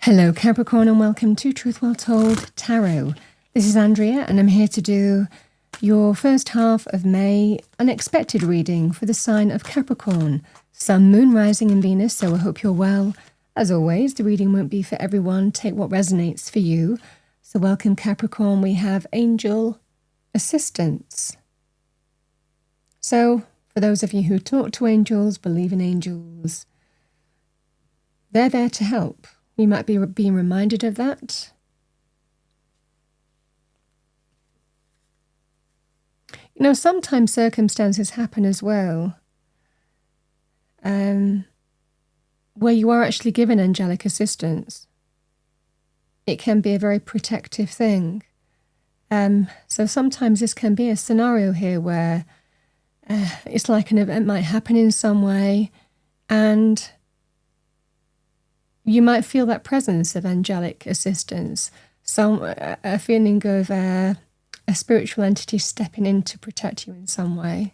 Hello Capricorn and welcome to Truth Well Told Tarot. This is Andrea and I'm here to do your first half of May unexpected reading for the sign of Capricorn, Sun, Moon, Rising and Venus, so I hope you're well. As always, the reading won't be for everyone, take what resonates for you. So welcome Capricorn, we have angel assistance. So for those of you who talk to angels, believe in angels, they're there to help. You might be being reminded of that. You know, sometimes circumstances happen as well, where you are actually given angelic assistance. It can be a very protective thing. So sometimes this can be a scenario here where it's like an event might happen in some way, and you might feel that presence of angelic assistance, a feeling of a spiritual entity stepping in to protect you in some way.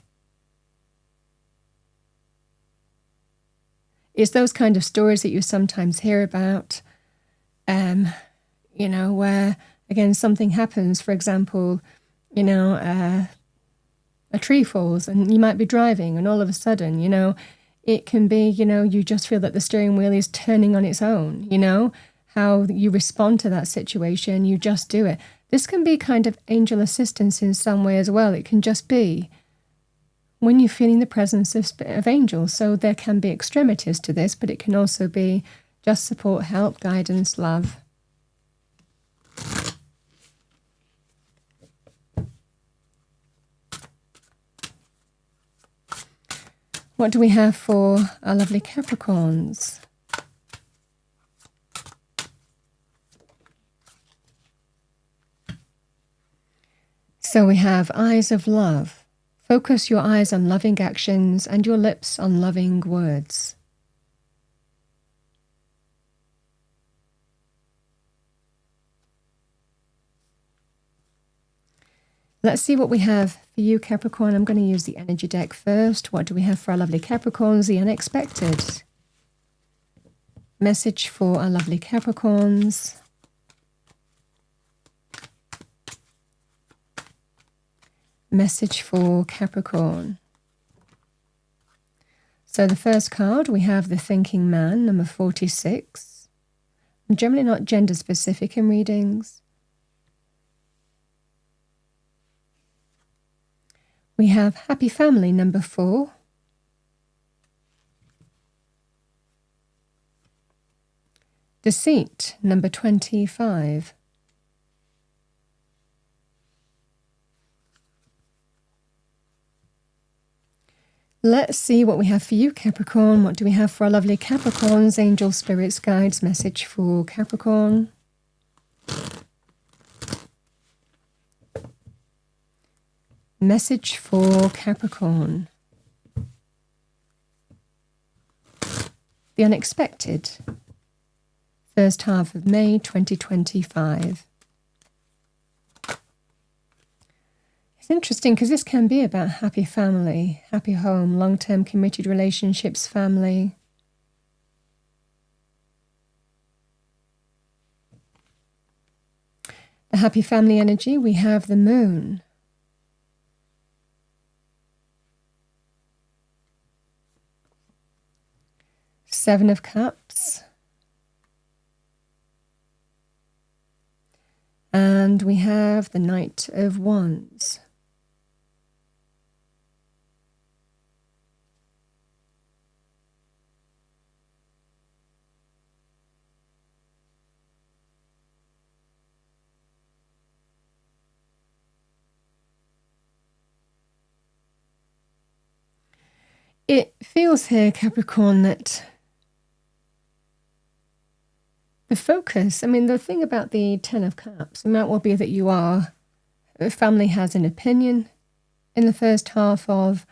It's those kind of stories that you sometimes hear about, you know, where, again, something happens. For example, you know, a tree falls and you might be driving and all of a sudden, you know, it can be, you know, you just feel that the steering wheel is turning on its own, you know, how you respond to that situation, you just do it. This can be kind of angel assistance in some way as well. It can just be when you're feeling the presence of angels. So there can be extremities to this, but it can also be just support, help, guidance, love. What do we have for our lovely Capricorns? So we have eyes of love. Focus your eyes on loving actions and your lips on loving words. Let's see what we have for you, Capricorn. I'm going to use the energy deck first. What do we have for our lovely Capricorns? The unexpected. Message for our lovely Capricorns. Message for Capricorn. So the first card, we have the Thinking Man, number 46. I'm generally not gender specific in readings. We have Happy Family, number 4. Deceit, number 25. Let's see what we have for you, Capricorn. What do we have for our lovely Capricorns? Angel, spirits, guides, message for Capricorn. Message for Capricorn. The unexpected. First half of May 2025. It's interesting because this can be about happy family, happy home, long-term committed relationships, family. The happy family energy, we have the moon. Seven of Cups. And we have the Knight of Wands. It feels here, Capricorn, that the focus, I mean, the thing about the Ten of Cups, it might well be that the family has an opinion in the first half of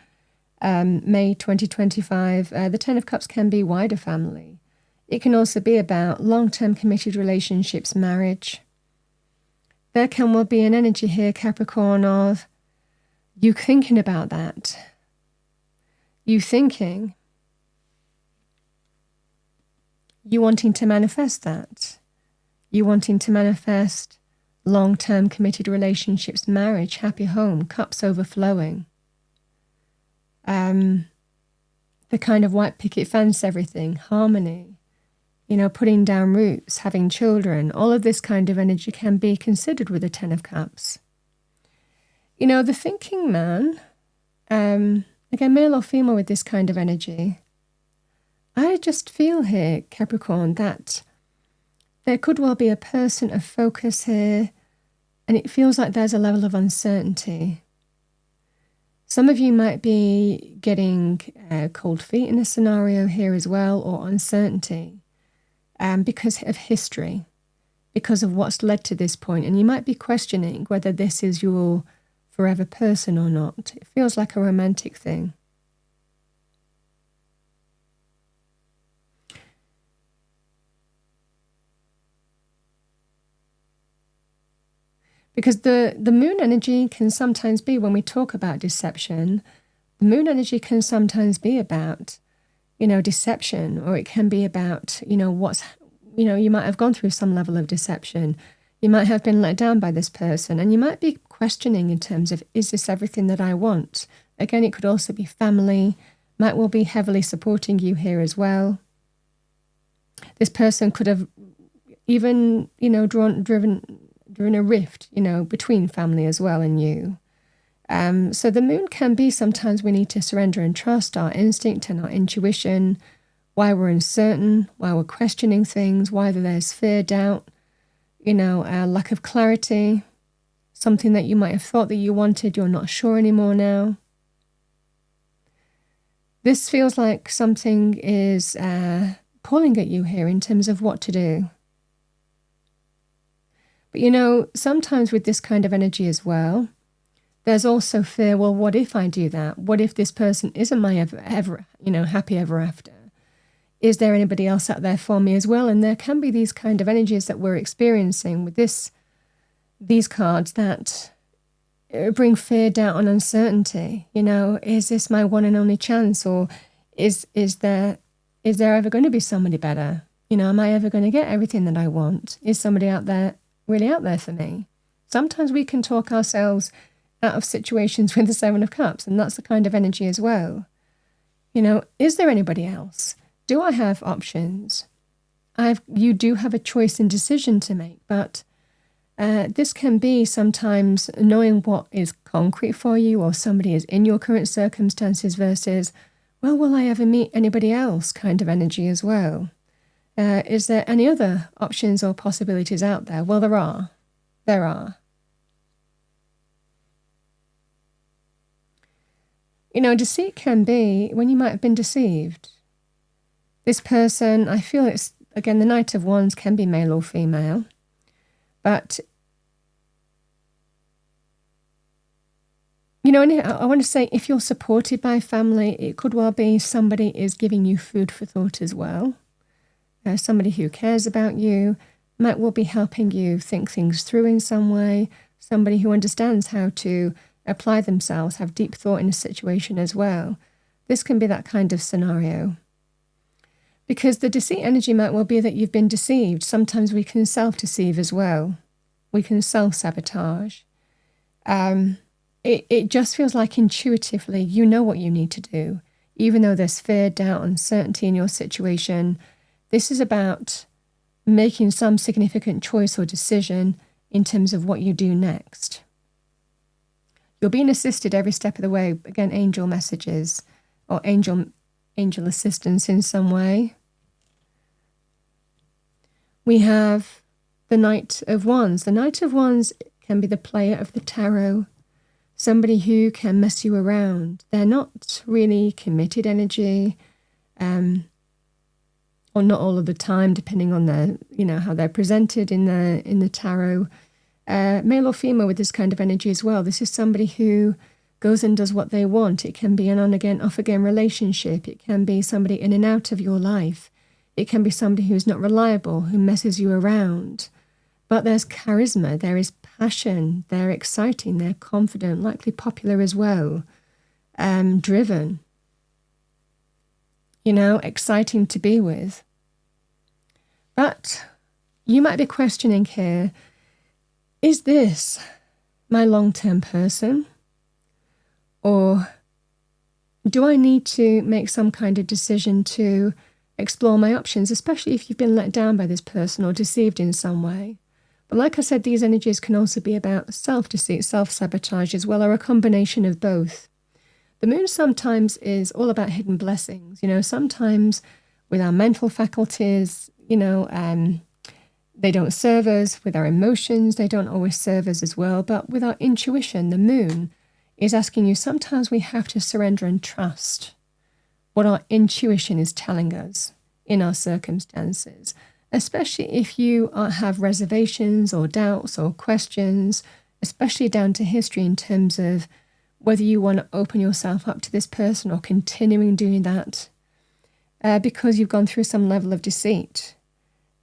May 2025. The Ten of Cups can be wider family. It can also be about long-term committed relationships, marriage. There can well be an energy here, Capricorn, of you thinking about that. You thinking, you wanting to manifest that. You wanting to manifest long-term committed relationships, marriage, happy home, cups overflowing. The kind of white picket fence, everything, harmony, putting down roots, having children, all of this kind of energy can be considered with the Ten of Cups. The thinking man, again, male or female with this kind of energy, I just feel here, Capricorn, that there could well be a person of focus here, and it feels like there's a level of uncertainty. Some of you might be getting cold feet in a scenario here as well, or uncertainty, because of history, because of what's led to this point. And you might be questioning whether this is your forever person or not. It feels like a romantic thing. Because the moon energy can sometimes be, when we talk about deception, the moon energy can sometimes be about, deception, or it can be about, you might have gone through some level of deception. You might have been let down by this person, and you might be questioning in terms of, is this everything that I want? Again, it could also be family, might well be heavily supporting you here as well. This person could have even, driven a rift, between family as well and you. So the moon can be, sometimes we need to surrender and trust our instinct and our intuition, why we're uncertain, why we're questioning things, why there's fear, doubt, lack of clarity, something that you might have thought that you wanted, you're not sure anymore now. This feels like something is pulling at you here in terms of what to do. But sometimes with this kind of energy as well, there's also fear, well, what if I do that? What if this person isn't my ever happy ever after? Is there anybody else out there for me as well? And there can be these kind of energies that we're experiencing with these cards that bring fear, doubt, and uncertainty. Is this my one and only chance? Or is there ever going to be somebody better? Am I ever going to get everything that I want? Is somebody out there really out there for me? Sometimes we can talk ourselves out of situations with the Seven of Cups, and that's the kind of energy as well. Is there anybody else? Do I have options? You do have a choice and decision to make, but this can be sometimes knowing what is concrete for you, or somebody is in your current circumstances versus, well, will I ever meet anybody else kind of energy as well. Is there any other options or possibilities out there? Well, there are. There are. Deceit can be when you might have been deceived. This person, I feel it's, again, the Knight of Wands can be male or female. But, I want to say, if you're supported by family, it could well be somebody is giving you food for thought as well. Somebody who cares about you might well be helping you think things through in some way. Somebody who understands how to apply themselves, have deep thought in a situation as well. This can be that kind of scenario. Because the deceit energy might well be that you've been deceived. Sometimes we can self-deceive as well. We can self-sabotage. It just feels like intuitively you know what you need to do. Even though there's fear, doubt, uncertainty in your situation, this is about making some significant choice or decision in terms of what you do next. You're being assisted every step of the way. Again, angel messages or angel assistance in some way. We have the Knight of Wands. The Knight of Wands can be the player of the tarot, somebody who can mess you around. They're not really committed energy, or not all of the time, depending on their, how they're presented in the tarot. Male or female with this kind of energy as well. This is somebody who goes and does what they want. It can be an on-again, off-again relationship. It can be somebody in and out of your life. It can be somebody who's not reliable, who messes you around. But there's charisma, there is passion, they're exciting, they're confident, likely popular as well, driven, exciting to be with. But you might be questioning here, is this my long-term person? Or do I need to make some kind of decision to explore my options, especially if you've been let down by this person or deceived in some way? But like I said, these energies can also be about self-deceit, self-sabotage as well, or a combination of both. The moon sometimes is all about hidden blessings. Sometimes with our mental faculties, they don't serve us. With our emotions, they don't always serve us as well. But with our intuition, the moon is asking you, sometimes we have to surrender and trust what our intuition is telling us in our circumstances, especially if you have reservations or doubts or questions, especially down to history in terms of whether you want to open yourself up to this person or continuing doing that because you've gone through some level of deceit.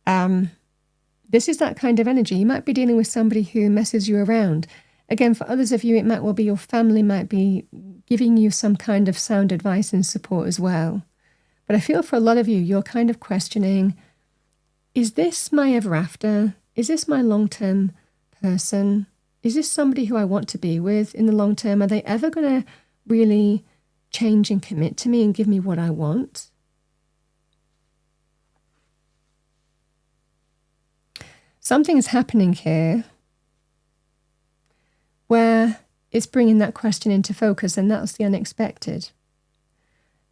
This is that kind of energy. You might be dealing with somebody who messes you around. Again, for others of you, it might well be your family might be giving you some kind of sound advice and support as well. But I feel for a lot of you, you're kind of questioning, is this my ever after? Is this my long-term person? Is this somebody who I want to be with in the long term? Are they ever going to really change and commit to me and give me what I want? Something's happening here where it's bringing that question into focus, and that's the unexpected.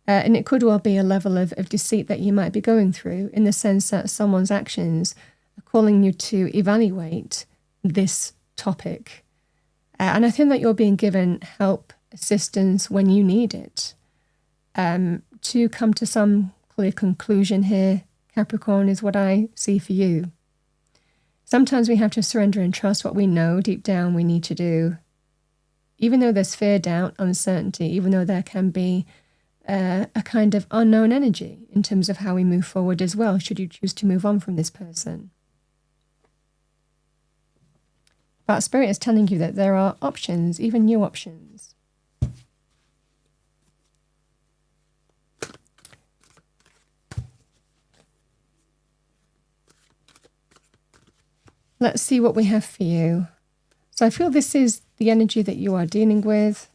And it could well be a level of deceit that you might be going through, in the sense that someone's actions are calling you to evaluate this topic. And I think that you're being given help, assistance when you need it. To come to some clear conclusion here, Capricorn, is what I see for you. Sometimes we have to surrender and trust what we know deep down we need to do. Even though there's fear, doubt, uncertainty, even though there can be a kind of unknown energy in terms of how we move forward as well, should you choose to move on from this person. But Spirit is telling you that there are options, even new options. Let's see what we have for you. So I feel this is the energy that you are dealing with.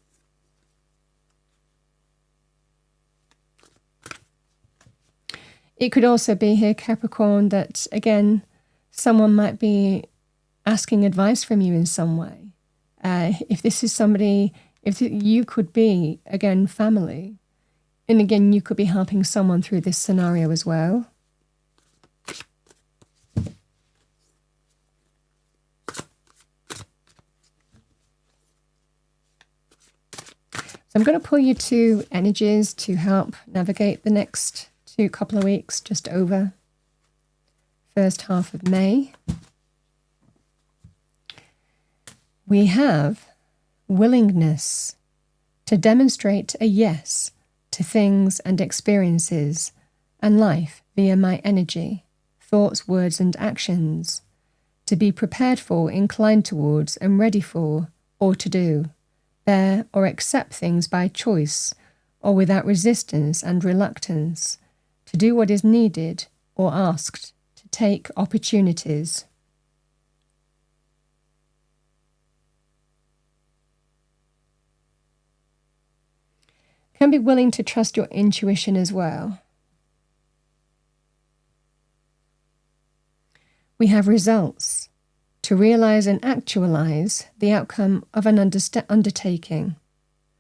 It could also be here, Capricorn, that, again, someone might be asking advice from you in some way. If this is somebody, you could be, again, family. And again, you could be helping someone through this scenario as well. I'm going to pull you two energies to help navigate the next couple of weeks, just over first half of May. We have willingness to demonstrate a yes to things and experiences and life via my energy, thoughts, words, and actions, to be prepared for, inclined towards, and ready for, or to do, bear or accept things by choice or without resistance and reluctance, to do what is needed or asked, to take opportunities. Can be willing to trust your intuition as well. We have results, to realize and actualize the outcome of an undertaking.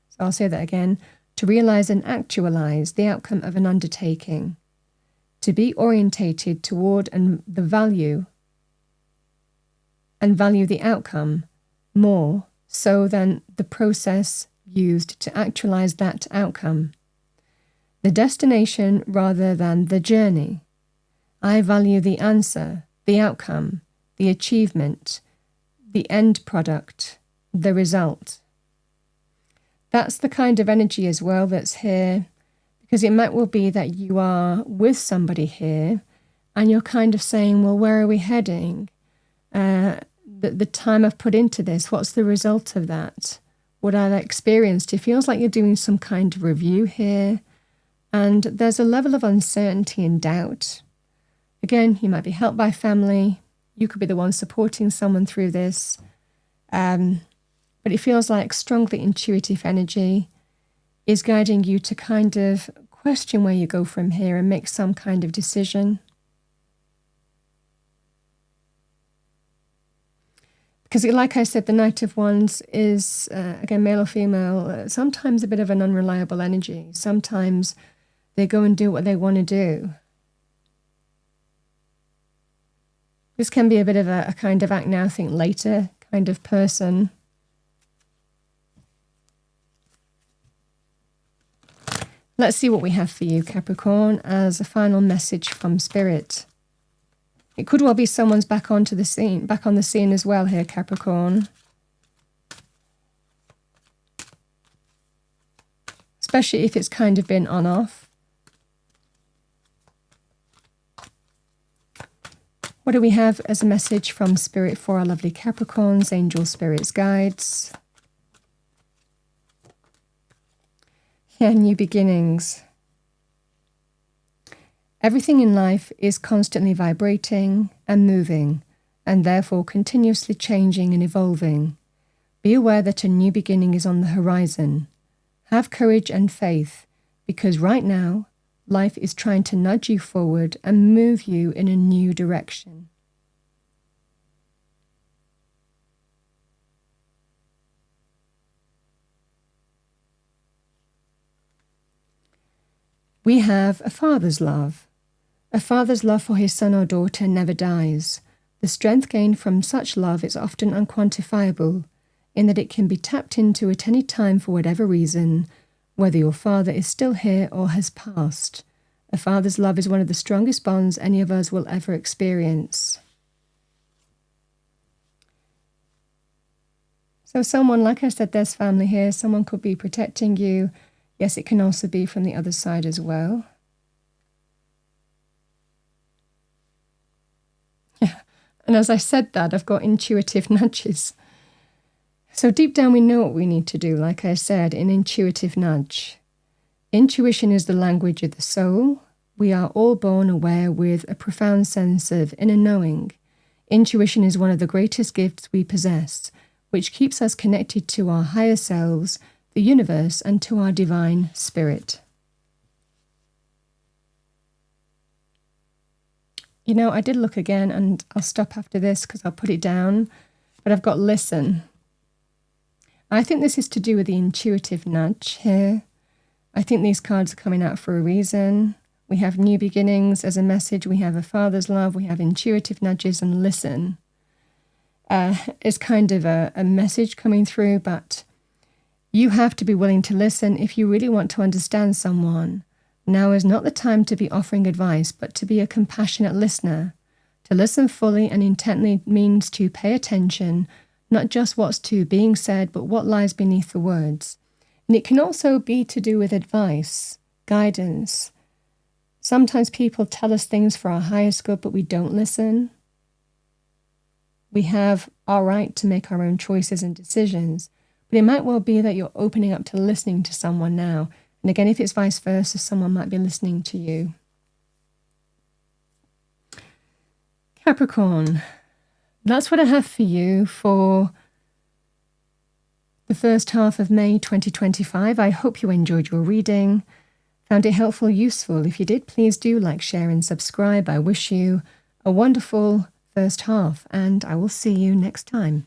So I'll say that again. To realize and actualize the outcome of an undertaking. To be orientated toward the value and value the outcome more so than the process used to actualize that outcome. The destination rather than the journey. I value the answer, the outcome, the achievement, the end product, the result. That's the kind of energy as well that's here, because it might well be that you are with somebody here and you're kind of saying, well, where are we heading? The time I've put into this, what's the result of that? What I've experienced, it feels like you're doing some kind of review here, and there's a level of uncertainty and doubt. Again, you might be helped by family, You could be the one supporting someone through this. But it feels like strongly intuitive energy is guiding you to kind of question where you go from here and make some kind of decision. Because like I said, the Knight of Wands is, again, male or female, sometimes a bit of an unreliable energy. Sometimes they go and do what they want to do. This can be a bit of a kind of act now, think later kind of person. Let's see what we have for you, Capricorn, as a final message from Spirit. It could well be someone's back on the scene as well here, Capricorn. Especially if it's kind of been on-off. What do we have as a message from Spirit for our lovely Capricorns, angels, spirits, guides? Yeah, new beginnings. Everything in life is constantly vibrating and moving, and therefore continuously changing and evolving. Be aware that a new beginning is on the horizon. Have courage and faith, because right now, life is trying to nudge you forward and move you in a new direction. We have a father's love. A father's love for his son or daughter never dies. The strength gained from such love is often unquantifiable, in that it can be tapped into at any time for whatever reason, whether your father is still here or has passed. A father's love is one of the strongest bonds any of us will ever experience. So someone, like I said, there's family here. Someone could be protecting you. Yes, it can also be from the other side as well. Yeah, and as I said that, I've got intuitive nudges. So deep down we know what we need to do, like I said, an intuitive nudge. Intuition is the language of the soul. We are all born aware with a profound sense of inner knowing. Intuition is one of the greatest gifts we possess, which keeps us connected to our higher selves, the universe, and to our divine spirit. You know, I did look again, and I'll stop after this because I'll put it down, but I've got listen. I think this is to do with the intuitive nudge here. I think these cards are coming out for a reason. We have new beginnings as a message. We have a father's love. We have intuitive nudges and listen. It's kind of a message coming through, but you have to be willing to listen if you really want to understand someone. Now is not the time to be offering advice, but to be a compassionate listener. To listen fully and intently means to pay attention, not just what's being said, but what lies beneath the words. And it can also be to do with advice, guidance. Sometimes people tell us things for our highest good, but we don't listen. We have our right to make our own choices and decisions, but it might well be that you're opening up to listening to someone now. And again, if it's vice versa, someone might be listening to you. Capricorn, that's what I have for you for the first half of May 2025. I hope you enjoyed your reading, found it helpful, useful. If you did, please do like, share, and subscribe. I wish you a wonderful first half, and I will see you next time.